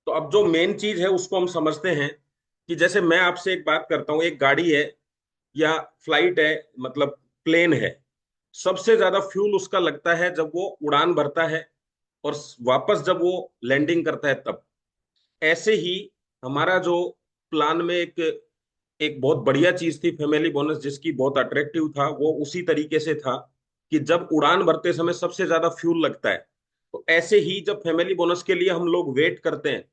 तो अब जो मेन चीज है उसको हम समझते हैं कि जैसे मैं आपसे एक बात करता हूँ, एक गाड़ी है या फ्लाइट है, मतलब प्लेन है, सबसे ज्यादा फ्यूल उसका लगता है जब वो उड़ान भरता है और वापस जब वो लैंडिंग करता है तब। ऐसे ही हमारा जो प्लान में एक एक बहुत बढ़िया चीज थी फैमिली बोनस, जिसकी बहुत अट्रैक्टिव था, वो उसी तरीके से था कि जब उड़ान भरते समय सबसे ज्यादा फ्यूल लगता है, तो ऐसे ही जब फैमिली बोनस के लिए हम लोग वेट करते हैं,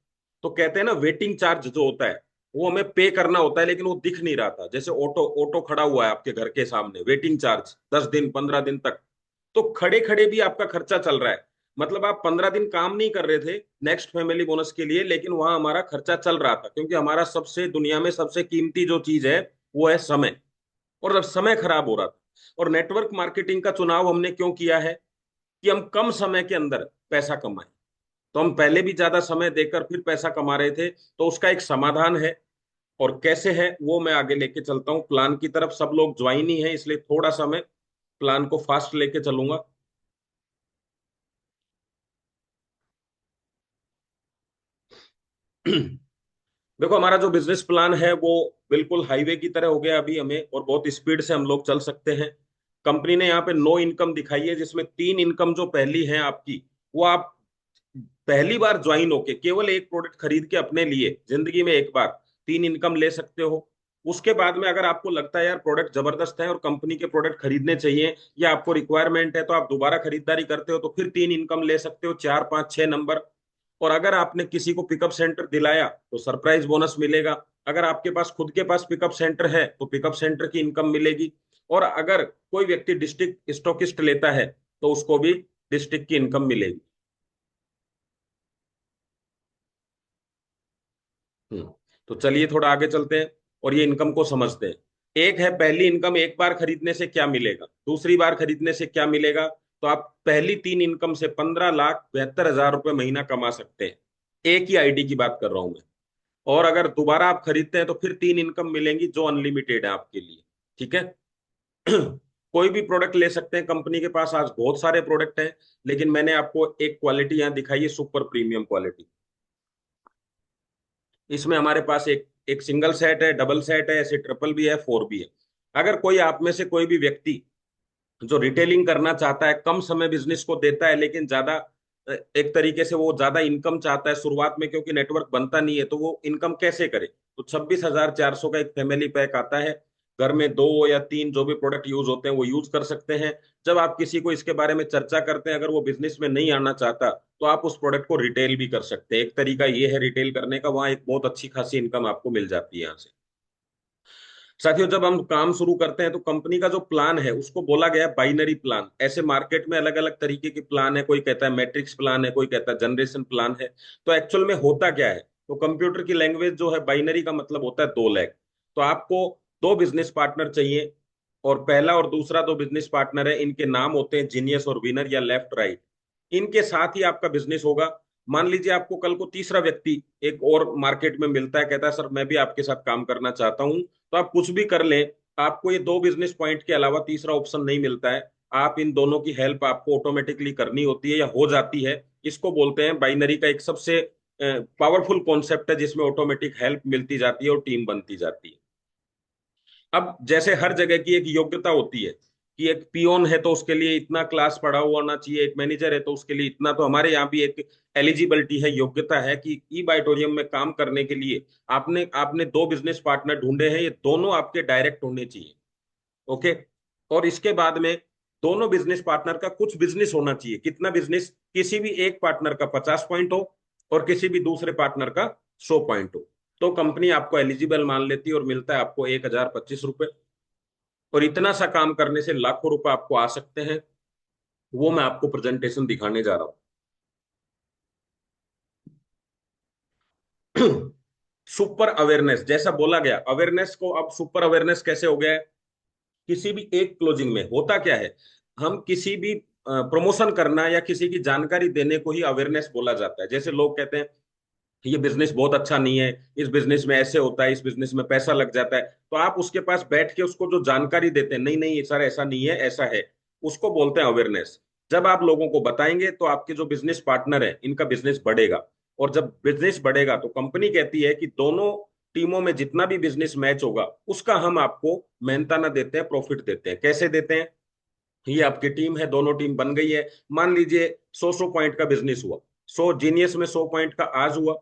तो कहते हैं ना वेटिंग चार्ज जो होता है वो हमें पे करना होता है, लेकिन वो दिख नहीं रहा था। जैसे ऑटो ऑटो खड़ा हुआ है आपके घर के सामने, वेटिंग चार्ज 10 दिन 15 दिन तक, तो खड़े खड़े भी आपका खर्चा चल रहा है। मतलब आप 15 दिन काम नहीं कर रहे थे नेक्स्ट फैमिली बोनस के लिए, लेकिन वहां हमारा खर्चा चल रहा था, क्योंकि हमारा सबसे दुनिया में सबसे कीमती जो चीज है वो है समय। और अब समय खराब हो रहा था। और नेटवर्क मार्केटिंग का चुनाव हमने क्यों किया है कि हम कम समय के अंदर पैसा कमाएं। तो हम पहले भी ज्यादा समय देकर फिर पैसा कमा रहे थे, तो उसका एक समाधान है। और कैसे है वो मैं आगे लेके चलता हूँ प्लान की तरफ। सब लोग ज्वाइन ही है, इसलिए थोड़ा सा मैं प्लान को फास्ट लेके चलूंगा। देखो, हमारा जो बिजनेस प्लान है वो बिल्कुल हाईवे की तरह हो गया अभी हमें, और बहुत स्पीड से हम लोग चल सकते हैं। कंपनी ने यहाँ पे नो इनकम दिखाई है, जिसमें तीन इनकम जो पहली है आपकी, वो आप पहली बार ज्वाइन होके केवल एक प्रोडक्ट खरीद के अपने लिए जिंदगी में एक बार तीन इनकम ले सकते हो। उसके बाद में अगर आपको लगता है यार प्रोडक्ट जबरदस्त है और कंपनी के प्रोडक्ट खरीदने चाहिए, या आपको रिक्वायरमेंट है, तो आप दोबारा खरीदारी करते हो, तो फिर तीन इनकम ले सकते हो, 4 5 6 नंबर। और अगर आपने किसी को पिकअप सेंटर दिलाया तो सरप्राइज बोनस मिलेगा। अगर आपके पास खुद के पास पिकअप सेंटर है तो पिकअप सेंटर की इनकम मिलेगी। और अगर कोई व्यक्ति डिस्ट्रिक्ट स्टॉकिस्ट लेता है तो उसको भी डिस्ट्रिक्ट की इनकम मिलेगी। हम्म। तो चलिए थोड़ा आगे चलते हैं और ये इनकम को समझते हैं। एक है पहली इनकम, एक बार खरीदने से क्या मिलेगा, दूसरी बार खरीदने से क्या मिलेगा। तो आप पहली तीन इनकम से 15,72,000 रुपये महीना कमा सकते हैं। एक ही आईडी की बात कर रहा हूं मैं। और अगर दोबारा आप खरीदते हैं तो फिर तीन इनकम मिलेंगी जो अनलिमिटेड है आपके लिए। ठीक है। कोई भी प्रोडक्ट ले सकते हैं, कंपनी के पास आज बहुत सारे प्रोडक्ट हैं, लेकिन मैंने आपको एक क्वालिटी यहाँ दिखाई है, सुपर प्रीमियम क्वालिटी। इसमें हमारे पास एक एक सिंगल सेट है, डबल सेट है, ऐसे ट्रिपल भी है, फोर भी है। अगर कोई आप में से कोई भी व्यक्ति जो रिटेलिंग करना चाहता है, कम समय बिजनेस को देता है, लेकिन ज्यादा एक तरीके से वो ज्यादा इनकम चाहता है शुरुआत में, क्योंकि नेटवर्क बनता नहीं है, तो वो इनकम कैसे करे। तो 26,400 का एक फैमिली पैक आता है। घर में दो या तीन जो भी प्रोडक्ट यूज होते हैं वो यूज कर सकते हैं। जब आप किसी को इसके बारे में चर्चा करते हैं, अगर वो बिजनेस में नहीं आना चाहता, तो आप उस प्रोडक्ट को रिटेल भी कर सकते हैं। एक तरीका ये है रिटेल करने का, वहां एक बहुत अच्छी खासी इनकम आपको मिल जाती है यहाँ से। साथियों, जब हम काम शुरू करते हैं तो कंपनी का जो प्लान है उसको बोला गया है बाइनरी प्लान। ऐसे मार्केट में अलग अलग तरीके के प्लान है, कोई कहता है मैट्रिक्स प्लान है, कोई कहता है जनरेशन प्लान है। तो एक्चुअल में होता क्या है, तो कंप्यूटर की लैंग्वेज जो है बाइनरी का मतलब होता है 2 लेग। तो आपको दो बिजनेस पार्टनर चाहिए, और पहला और दूसरा दो बिजनेस पार्टनर है, इनके नाम होते हैं जीनियस और विनर या लेफ्ट राइट। इनके साथ ही आपका बिजनेस होगा। मान लीजिए आपको कल को तीसरा व्यक्ति एक और मार्केट में मिलता है, कहता है सर मैं भी आपके साथ काम करना चाहता हूं, तो आप कुछ भी कर लें, आपको ये दो बिजनेस पॉइंट के अलावा तीसरा ऑप्शन नहीं मिलता है। आप इन दोनों की हेल्प आपको ऑटोमेटिकली करनी होती है या हो जाती है। इसको बोलते हैं बाइनरी का एक सबसे पावरफुल कॉन्सेप्ट है, जिसमें ऑटोमेटिक हेल्प मिलती जाती है और टीम बनती जाती है। अब जैसे हर जगह की एक योग्यता होती है कि एक पियोन है तो उसके लिए इतना क्लास पढ़ा हुआ होना चाहिए, एक मैनेजर है तो उसके लिए इतना, तो हमारे यहाँ भी एक एलिजिबिलिटी है, योग्यता है कि ई बाइटोरियम में काम करने के लिए आपने आपने दो बिजनेस पार्टनर ढूंढे हैं, ये दोनों आपके डायरेक्ट होने चाहिए। ओके। और इसके बाद में दोनों बिजनेस पार्टनर का कुछ बिजनेस होना चाहिए। कितना बिजनेस, किसी भी एक पार्टनर का 50 पॉइंट हो और किसी भी दूसरे पार्टनर का 100 पॉइंट हो, तो कंपनी आपको एलिजिबल मान लेती है और मिलता है आपको 1,025 रुपये। और इतना सा काम करने से लाखों रुपए आपको आ सकते हैं। वो मैं आपको प्रेजेंटेशन दिखाने जा रहा हूँ। सुपर अवेयरनेस, जैसा बोला गया अवेयरनेस को, अब सुपर अवेयरनेस कैसे हो गया है। किसी भी एक क्लोजिंग में होता क्या है, हम किसी भी प्रमोशन करना या किसी की जानकारी देने को ही अवेयरनेस बोला जाता है। जैसे लोग कहते हैं ये बिजनेस बहुत अच्छा नहीं है, इस बिजनेस में ऐसे होता है, इस बिजनेस में पैसा लग जाता है, तो आप उसके पास बैठ के उसको जो जानकारी देते हैं, नहीं नहीं सर ऐसा नहीं है ऐसा है, उसको बोलते हैं अवेयरनेस। जब आप लोगों को बताएंगे तो आपके जो बिजनेस पार्टनर है इनका बिजनेस बढ़ेगा। और जब बिजनेस बढ़ेगा तो कंपनी कहती है कि दोनों टीमों में जितना भी बिजनेस मैच होगा उसका हम आपको मेहनताना देते हैं, प्रॉफिट देते हैं। कैसे देते हैं? ये आपकी टीम है, दोनों टीम बन गई है। मान लीजिए 100 पॉइंट का बिजनेस हुआ, 100 जीनियस में 100 पॉइंट का आज हुआ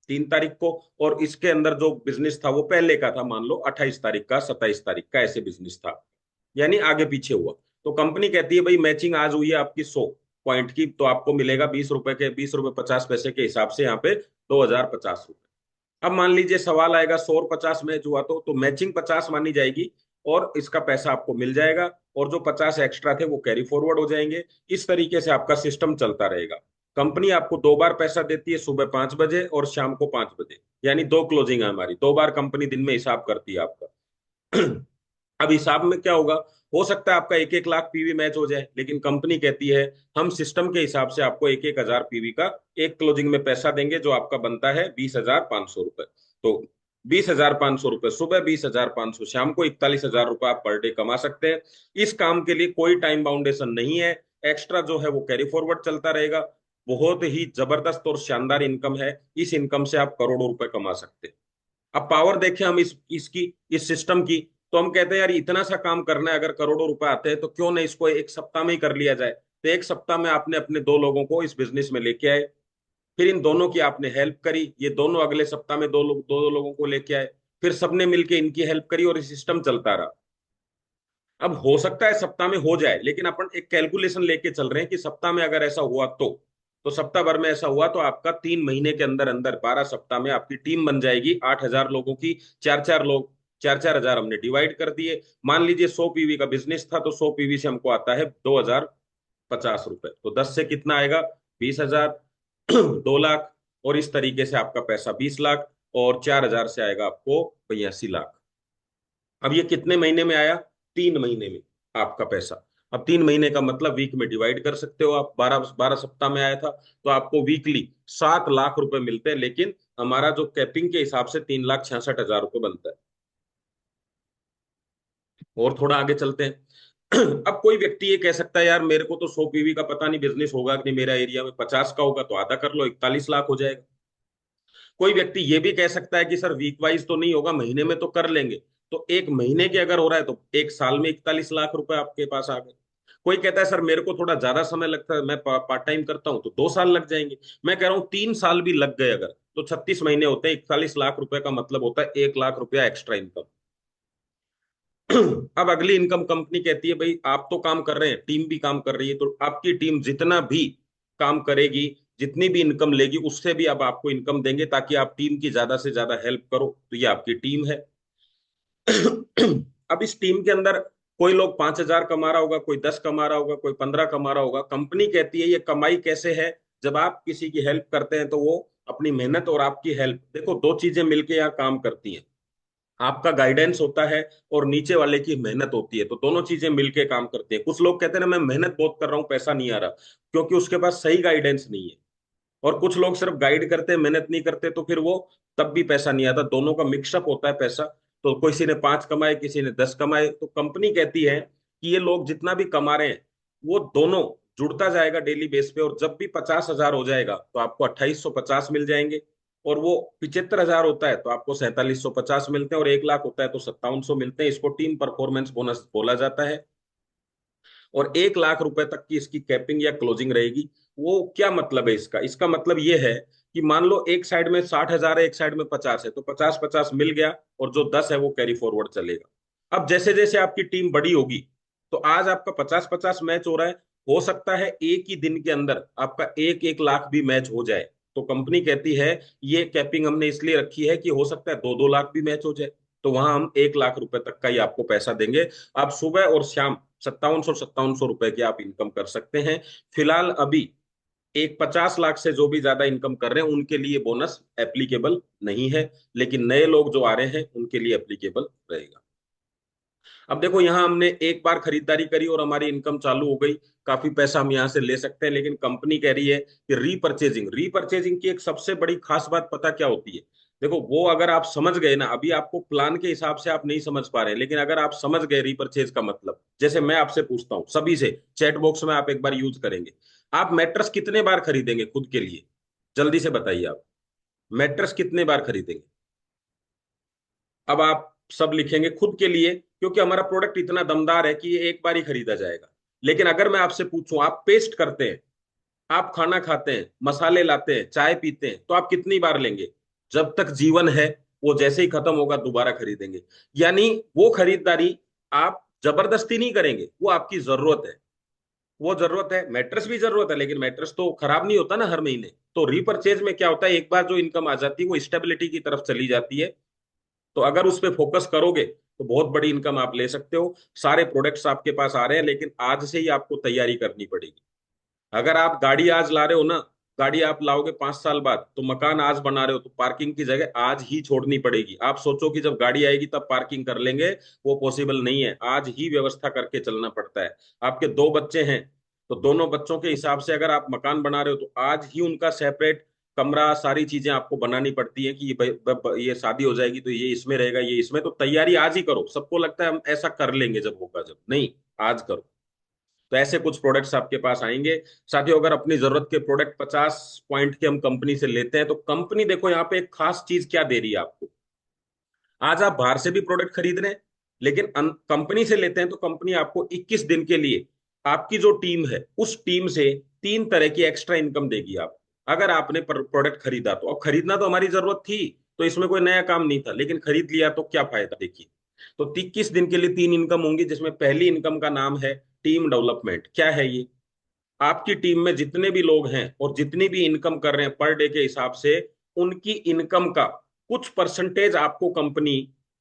3 तारीख को, और इसके अंदर जो बिजनेस था वो पहले का था, मान लो 28 तारीख का, 27 तारीख का, ऐसे बिजनेस था, यानी आगे पीछे हुआ। तो कंपनी कहती है भाई मैचिंग आज हुई है आपकी 100 पॉइंट की, तो आपको मिलेगा 20 रुपए के, 20 रुपए 50 पैसे के हिसाब से यहाँ पे 2050 रुपए। अब मान लीजिए सवाल आएगा 100 और 50 मैच हुआ तो मैचिंग 50 मानी जाएगी और इसका पैसा आपको मिल जाएगा, और जो 50 एक्स्ट्रा थे वो कैरी फॉरवर्ड हो जाएंगे। इस तरीके से आपका सिस्टम चलता रहेगा। कंपनी आपको 2 बार पैसा देती है, सुबह 5 बजे और शाम को 5 बजे, यानी 2 क्लोजिंग है हमारी, 2 बार कंपनी दिन में हिसाब करती है आपका। अब हिसाब में क्या होगा? हो सकता है आपका 1-1 लाख पीवी मैच हो जाए, लेकिन कंपनी कहती है हम सिस्टम के हिसाब से आपको 1-1 हजार पीवी का एक क्लोजिंग में पैसा देंगे, जो आपका बनता है 20,500 रुपए। तो 20,500 रुपए सुबह, 20,500 शाम को, 41,000 रुपए आप पर डे कमा सकते हैं। इस काम के लिए कोई टाइम बाउंडेशन नहीं है। एक्स्ट्रा जो है वो कैरी फॉरवर्ड चलता रहेगा। बहुत ही जबरदस्त और शानदार इनकम है। इस इनकम से आप करोड़ों रुपए कमा सकते हैं। अब पावर देखें हम इसकी, इस सिस्टम की, तो हम कहते हैं यार इतना सा काम करना है, अगर करोड़ों रुपए आते हैं तो क्यों नहीं इसको एक सप्ताह में ही कर लिया जाए। तो एक सप्ताह में आपने अपने 2 लोगों को इस बिजनेस में लेके आए, फिर इन दोनों की आपने हेल्प करी, ये दोनों अगले सप्ताह में दो लोगों को लेके आए, फिर सबने मिलके इनकी हेल्प करी और ये सिस्टम चलता रहा। अब हो सकता है सप्ताह में हो जाए, लेकिन अपन एक कैलकुलेशन लेके चल रहे हैं कि सप्ताह में अगर ऐसा हुआ तो सप्ताह भर में ऐसा हुआ तो आपका 3 महीने के अंदर अंदर 12 सप्ताह में आपकी टीम बन जाएगी 8,000 लोगों की। 4-4 लोग, 4-4 हजार हमने डिवाइड कर दिए। मान लीजिए 100 पीवी का बिजनेस था, तो 100 पीवी से हमको आता है 2,050 रुपए, तो 10 से कितना आएगा? 20,000, 2 लाख, और इस तरीके से आपका पैसा 20 लाख, और 4,000 से आएगा आपको 82 लाख। अब ये कितने महीने में आया? 3 महीने में आपका पैसा। अब 3 महीने का मतलब वीक में डिवाइड कर सकते हो आप, 12 12 सप्ताह में आया था, तो आपको वीकली 7 लाख रुपए मिलते हैं, लेकिन हमारा जो कैपिंग के हिसाब से 3,66,000 रुपये बनता है। और थोड़ा आगे चलते हैं। अब कोई व्यक्ति ये कह सकता है यार मेरे को तो 100 पीवी का पता नहीं बिजनेस होगा कि नहीं, मेरा एरिया में 50 का होगा, तो आधा कर लो, 41 लाख हो जाएगा। कोई व्यक्ति ये भी कह सकता है कि सर वीक वाइज तो नहीं होगा, महीने में तो कर लेंगे। तो एक महीने के अगर हो रहा है तो एक साल में 41 लाख रुपए आपके पास आ गए। कोई कहता है सर मेरे को थोड़ा ज्यादा समय लगता है, मैं पार्ट टाइम करता हूं, तो 2 साल लग जाएंगे। मैं कह रहा हूँ 3 साल भी लग गए अगर, तो 36 महीने होते हैं, 41 लाख रुपए का मतलब होता है 1 लाख रुपया एक्स्ट्रा इनकम। अब अगली इनकम कंपनी कहती है भाई आप तो काम कर रहे हैं, टीम भी काम कर रही है, तो आपकी टीम जितना भी काम करेगी, जितनी भी इनकम लेगी, उससे भी अब आपको इनकम देंगे, ताकि आप टीम की ज्यादा से ज्यादा हेल्प करो। तो ये आपकी टीम है। अब इस टीम के अंदर कोई लोग 5,000 कमा रहा होगा, कोई 10 कमा रहा होगा, कोई 15 कमा रहा होगा। कंपनी कहती है ये कमाई कैसे है? जब आप किसी की हेल्प करते हैं तो वो अपनी मेहनत और आपकी हेल्प, देखो दो चीजें मिलके यहाँ काम करती हैं। आपका गाइडेंस होता है और नीचे वाले की मेहनत होती है, तो दोनों चीजें मिलके काम करती हैं। कुछ लोग कहते हैं ना मैं मेहनत बहुत कर रहा हूँ, पैसा नहीं आ रहा, क्योंकि उसके पास सही गाइडेंस नहीं है। और कुछ लोग सिर्फ गाइड करते हैं, मेहनत नहीं करते, तो फिर वो तब भी पैसा नहीं आता। दोनों का मिक्सअप होता है पैसा। तो किसी ने 5 कमाए, किसी ने 10 कमाए, तो कंपनी कहती है कि ये लोग जितना भी कमा रहे हैं वो दोनों जुड़ता जाएगा डेली बेस पे, और जब भी 50,000 हो जाएगा तो आपको 2,850 मिल जाएंगे। और वो 75,000 होता है तो आपको 4,750 मिलते हैं, और 1 लाख होता है तो 5,700 मिलते हैं। इसको टीम परफॉर्मेंस बोनस बोला जाता है। और 1 लाख रुपए तक की इसकी कैपिंग या क्लोजिंग रहेगी। वो क्या मतलब है इसका? इसका मतलब ये है कि मान लो एक साइड में 60,000 है, एक साइड में 50 है, तो 50-50 मिल गया, और जो 10 है वो कैरी फॉरवर्ड चलेगा। अब जैसे जैसे आपकी टीम बड़ी होगी, तो आज आपका 50-50 मैच हो रहा है, हो सकता है एक ही दिन के अंदर आपका 1-1 लाख भी मैच हो जाए। तो कंपनी कहती है ये कैपिंग हमने इसलिए रखी है कि हो सकता है 2-2 लाख भी मैच हो जाए, तो वहां हम 1 लाख रुपए तक का ही आपको पैसा देंगे। आप सुबह और शाम 5700 रुपए की आप इनकम कर सकते हैं। फिलहाल अभी एक 50 लाख से जो भी ज्यादा इनकम कर रहे हैं उनके लिए बोनस एप्लीकेबल नहीं है, लेकिन नए लोग जो आ रहे हैं उनके लिए एप्लीकेबल रहेगा। अब देखो यहाँ हमने एक बार खरीदारी करी और हमारी इनकम चालू हो गई, काफी पैसा हम यहाँ से ले सकते हैं, लेकिन कंपनी कह रही है कि रीपरचेजिंग, रीपरचेजिंग की एक सबसे बड़ी खास बात पता क्या होती है? देखो वो अगर आप समझ गए ना, अभी आपको प्लान के हिसाब से आप नहीं समझ पा रहे हैं, लेकिन अगर आप समझ गए रीपरचेज का मतलब, जैसे मैं आपसे पूछता हूँ सभी से, चैट बॉक्स में आप एक बार यूज करेंगे, आप मैट्रेस कितने बार खरीदेंगे खुद के लिए? जल्दी से बताइए आप। मैट्रेस कितने बार खरीदेंगे? अब आप सब लिखेंगे खुद के लिए, क्योंकि हमारा प्रोडक्ट इतना दमदार है कि ये एक बार ही खरीदा जाएगा। लेकिन अगर मैं आपसे पूछूं, आप पेस्ट करते हैं, आप खाना खाते हैं, मसाले लाते हैं, चाय पीते हैं, तो आप कितनी बार लेंगे? जब तक जीवन है, वो जैसे ही खत्म होगा दोबारा खरीदेंगे। यानी वो खरीदारी आप जबरदस्ती नहीं करेंगे, वो आपकी जरूरत है। वो जरूरत है, मैट्रेस भी जरूरत है, लेकिन मैट्रेस तो खराब नहीं होता ना हर महीने। तो रीपरचेज में क्या होता है, एक बार जो इनकम आ जाती है वो स्टेबिलिटी की तरफ चली जाती है। तो अगर उस पर फोकस करोगे तो बहुत बड़ी इनकम आप ले सकते हो। सारे प्रोडक्ट्स आपके पास आ रहे हैं, लेकिन आज से ही आपको तैयारी करनी पड़ेगी। अगर आप गाड़ी आज ला रहे हो ना, गाड़ी आप लाओगे 5 साल बाद, तो मकान आज बना रहे हो तो पार्किंग की जगह आज ही छोड़नी पड़ेगी। आप सोचो कि जब गाड़ी आएगी तब पार्किंग कर लेंगे, वो पॉसिबल नहीं है। आज ही व्यवस्था करके चलना पड़ता है। आपके 2 बच्चे हैं, तो दोनों बच्चों के हिसाब से अगर आप मकान बना रहे हो तो आज ही उनका सेपरेट कमरा, सारी चीजें आपको बनानी पड़ती है कि ये शादी हो जाएगी तो ये इसमें रहेगा, ये इसमें। तो तैयारी आज ही करो। सबको लगता है हम ऐसा कर लेंगे जब होगा, जब नहीं, आज करो। तो ऐसे कुछ प्रोडक्ट्स आपके पास आएंगे। साथियों, अगर अपनी जरूरत के प्रोडक्ट 50 पॉइंट के हम कंपनी से लेते हैं, तो कंपनी देखो यहाँ पे एक खास चीज क्या दे रही है आपको। आज आप बाहर से भी प्रोडक्ट खरीद रहे हैं, लेकिन कंपनी से लेते हैं तो कंपनी आपको 21 दिन के लिए आपकी जो टीम है उस टीम से 3 तरह की एक्स्ट्रा इनकम देगी आप। अगर आपने प्रोडक्ट खरीदा तो, अब खरीदना तो हमारी जरूरत थी, तो इसमें कोई नया काम नहीं था, लेकिन खरीद लिया तो क्या फायदा, देखिए। तो 21 दिन के लिए 3 इनकम होंगी, जिसमें पहली इनकम का नाम है टीम डेवलपमेंट। क्या है ये? आपकी टीम में जितने भी लोग हैं और जितनी भी इनकम कर रहे हैं पर डे के हिसाब से, उनकी इनकम का कुछ परसेंटेज आपको कंपनी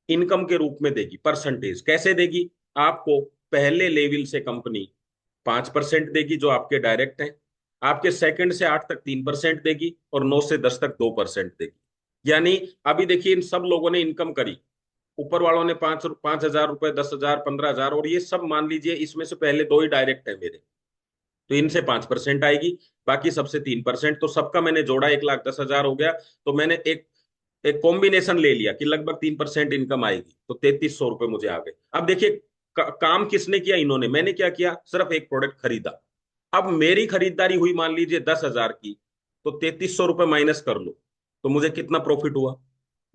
इनकम के रूप में देगी। परसेंटेज कैसे देगी? आपको पहले लेवल से कंपनी 5% देगी जो आपके डायरेक्ट हैं, आपके सेकंड से 8 तक 3% देगी, और 9 से 10 तक 2% देगी। यानी अभी देखिए, इन सब लोगों ने इनकम करी, ऊपर वालों ने 5,000 रुपए, 10,000, 15,000, और ये सब मान लीजिए इसमें से पहले 2 ही डायरेक्ट है मेरे, तो इनसे 5% आएगी, बाकी सबसे 3%। तो सबका मैंने जोड़ा, 1,10,000 हो गया। तो मैंने एक एक कॉम्बिनेशन ले लिया कि लगभग 3% इनकम आएगी, तो 3,300 रुपए मुझे आ गए। अब देखिए, काम किसने किया? इन्होंने। मैंने क्या किया? सिर्फ एक प्रोडक्ट खरीदा। अब मेरी खरीदारी हुई मान लीजिए 10,000 की, तो 3,300 रुपए माइनस कर लो, तो मुझे कितना प्रॉफिट हुआ?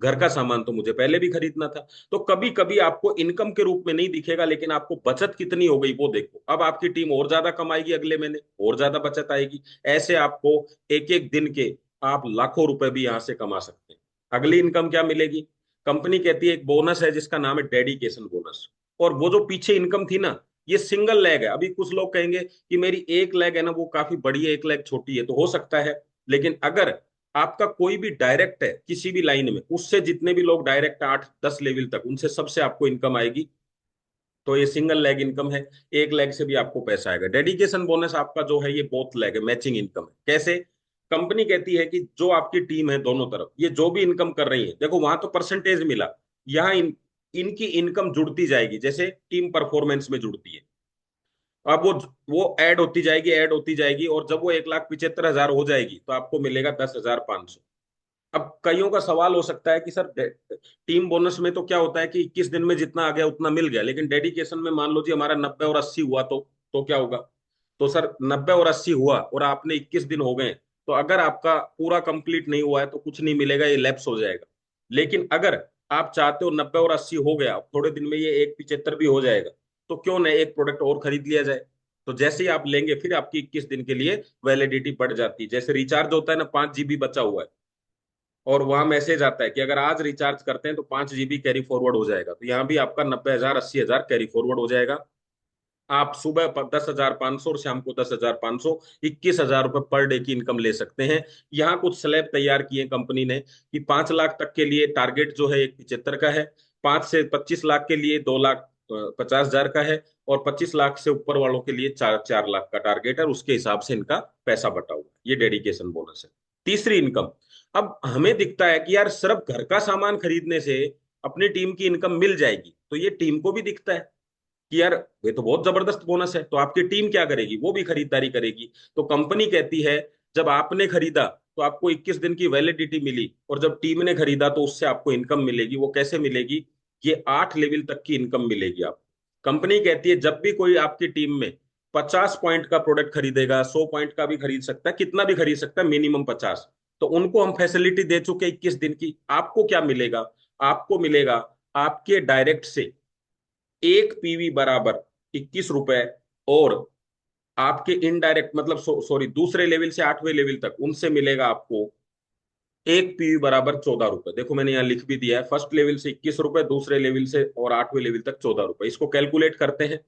घर का सामान तो मुझे पहले भी खरीदना था। तो कभी कभी आपको इनकम के रूप में नहीं दिखेगा, लेकिन आपको बचत कितनी हो गई वो देखो। अब आपकी टीम और ज्यादा कमाएगी, अगले महीने और ज्यादा बचत आएगी। ऐसे आपको एक एक दिन के आप लाखों रुपए भी यहां से कमा सकते हैं। अगली इनकम क्या मिलेगी? कंपनी कहती है एक बोनस है जिसका नाम है डेडिकेशन बोनस। और वो जो पीछे इनकम थी ना, ये सिंगल लेग है। अभी कुछ लोग कहेंगे कि मेरी एक लेग है ना वो काफी बड़ी है, एक लेग छोटी है, तो हो सकता है। लेकिन अगर आपका कोई भी डायरेक्ट है किसी भी लाइन में, उससे जितने भी लोग डायरेक्ट 8-10 लेवल तक, उनसे सबसे आपको इनकम आएगी। तो ये सिंगल लेग इनकम है। एक लेग से भी आपको पैसा आएगा। डेडिकेशन बोनस आपका जो है ये बोथ लेग है, मैचिंग इनकम है। कैसे? कंपनी कहती है कि जो आपकी टीम है दोनों तरफ, ये जो भी इनकम कर रही है, देखो वहां तो परसेंटेज मिला, यहाँ इनकी इनकम जुड़ती जाएगी जैसे टीम परफॉर्मेंस में जुड़ती है। अब वो ऐड होती जाएगी, ऐड होती जाएगी, और जब वो 1,75,000 हो जाएगी तो आपको मिलेगा 10,500। अब कईयों का सवाल हो सकता है कि सर टीम बोनस में तो क्या होता है कि 21 दिन में जितना आ गया उतना मिल गया, लेकिन डेडिकेशन में मान लो जी हमारा 90 और 80 हुआ तो क्या होगा? तो सर 90 और 80 हुआ और आपने 21 दिन हो गए, तो अगर आपका पूरा कंप्लीट नहीं हुआ है तो कुछ नहीं मिलेगा, ये लैप्स हो जाएगा। लेकिन अगर आप चाहते हो 90 और 80 हो गया, थोड़े दिन में ये 1,75 भी हो जाएगा, तो क्यों ना एक प्रोडक्ट और खरीद लिया जाए। तो जैसे ही आप लेंगे फिर आपकी 21 दिन के लिए वैलिडिटी बढ़ जाती है। जैसे रिचार्ज होता है ना, 5 GB बचा हुआ है, और वहां मैसेज आता है कि अगर आज रिचार्ज करते हैं तो 5 GB कैरी फॉरवर्ड हो जाएगा, तो यहाँ भी आपका 90,000, 80,000 कैरी फॉरवर्ड हो जाएगा। आप सुबह 10,500 और शाम को 10,500, 21,000 रुपए पर डे की इनकम ले सकते हैं। यहाँ कुछ स्लैब तैयार किए कंपनी ने कि 5 लाख तक के लिए टारगेट जो है 1,75 का है, 5 से 25 लाख के लिए 2,50,000 का है, और 25 लाख से ऊपर वालों के लिए 4 लाख का टारगेट है। उसके हिसाब से इनका पैसा बटा हुआ है। ये डेडिकेशन बोनस है। तीसरी इनकम। अब हमें दिखता है कि यार सिर्फ घर का सामान खरीदने से अपनी टीम की इनकम मिल जाएगी, तो ये टीम को भी दिखता है कि यार ये तो बहुत जबरदस्त बोनस है, तो आपकी टीम क्या करेगी? वो भी खरीदारी करेगी। तो कंपनी कहती है जब आपने खरीदा तो आपको 21 दिन की वैलिडिटी मिली, और जब टीम ने खरीदा तो उससे आपको इनकम मिलेगी। वो कैसे मिलेगी? ये 8 लेवल तक की इनकम मिलेगी आपको। कंपनी कहती है जब भी कोई आपकी टीम में 50 पॉइंट का प्रोडक्ट खरीदेगा, 100 पॉइंट का भी खरीद सकता है, कितना भी खरीद सकता है, मिनिमम 50, तो उनको हम फैसिलिटी दे चुके 21 दिन की। आपको क्या मिलेगा? आपको मिलेगा आपके डायरेक्ट से एक पीवी बराबर 21 रुपए, और आपके इनडायरेक्ट मतलब सॉरी दूसरे लेवल से 8वें लेवल तक उनसे मिलेगा आपको एक पीवी बराबर 14 रुपए। देखो मैंने यहाँ लिख भी दिया है, फर्स्ट लेवल से 21 रुपए, दूसरे लेवल से और 8वें लेवल तक 14 रुपए। इसको कैलकुलेट करते हैं।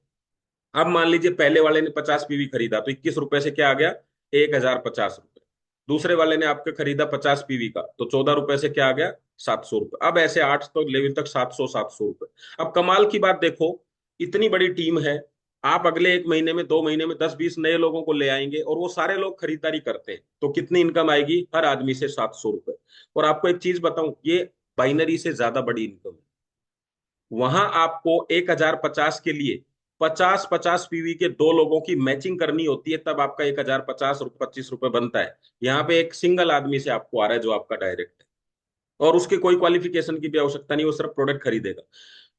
अब मान लीजिए पहले वाले ने 50 पीवी खरीदा, तो 21 रुपए से क्या आ गया? 1050 रुपए। दूसरे वाले ने आपके खरीदा 50 पीवी का, तो 14 रुपए से क्या आ गया? 700 रुपए। अब ऐसे 8 लेवल तक 700 700 रुपए। अब कमाल की बात देखो, इतनी बड़ी टीम है, आप अगले 1 महीने में 2 महीने में 10 20 नए लोगों को ले आएंगे, और वो सारे लोग खरीदारी करते हैं, तो कितनी इनकम आएगी हर आदमी से? 700 रुपए। और आपको एक चीज बताऊं, ये बाइनरी से ज्यादा बड़ी इनकम है। वहां आपको 1050 के लिए 50 50 पीवी के दो लोगों की मैचिंग करनी होती है, तब आपका 1050 25 रुपए बनता है। यहाँ पे एक सिंगल आदमी से आपको आ रहा है जो आपका डायरेक्ट है, और उसके कोई क्वालिफिकेशन की भी आवश्यकता नहीं, वो सिर्फ प्रोडक्ट खरीदेगा।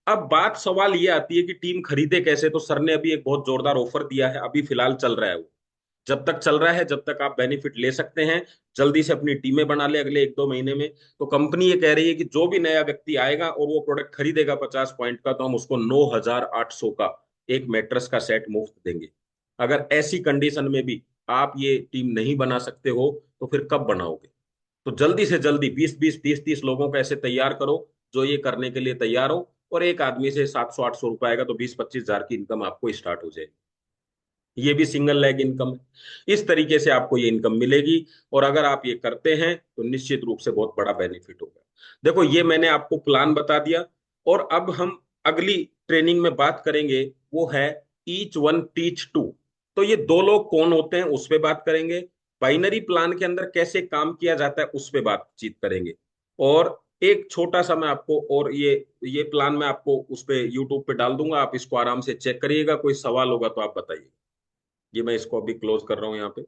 अब बात सवाल ये आती है कि टीम खरीदे कैसे? तो सर ने अभी एक बहुत जोरदार ऑफर दिया है, अभी फिलहाल चल रहा है वो। जब तक चल रहा है, जब तक आप बेनिफिट ले सकते हैं, जल्दी से अपनी टीमें बना ले अगले 1 2 महीने में। तो कंपनी ये कह रही है कि जो भी नया व्यक्ति आएगा और वो प्रोडक्ट खरीदेगा 50 पॉइंट का, तो हम उसको 9,800 का एक मैट्रेस का सेट मुफ्त देंगे। अगर ऐसी कंडीशन में भी आप ये टीम नहीं बना सकते हो, तो फिर कब बनाओगे? तो जल्दी से जल्दी 20 20 30 30 लोगों को ऐसे तैयार करो जो ये करने के लिए तैयार हो, और एक आदमी से 700 800 रुपए आएगा, तो 20 25 हजार की इनकम आपको स्टार्ट हो जाएगी। ये भी सिंगल लेग इनकम है। इस तरीके से आपको ये इनकम मिलेगी, और अगर आप ये करते हैं तो निश्चित रूप से बहुत बड़ा बेनिफिट होगा। देखो ये मैंने आपको प्लान बता दिया, और अब हम अगली ट्रेनिंग में बात करेंगे, वो है ईच वन टीच टू। तो ये दो लोग कौन होते हैं उस पर बात करेंगे, बाइनरी प्लान के अंदर कैसे काम किया जाता है उस पर बातचीत करेंगे, और एक छोटा सा मैं आपको, और ये प्लान मैं आपको उस पे यूट्यूब पे डाल दूंगा, आप इसको आराम से चेक करिएगा, कोई सवाल होगा तो आप बताइए। ये मैं इसको अभी क्लोज कर रहा हूँ यहाँ पे।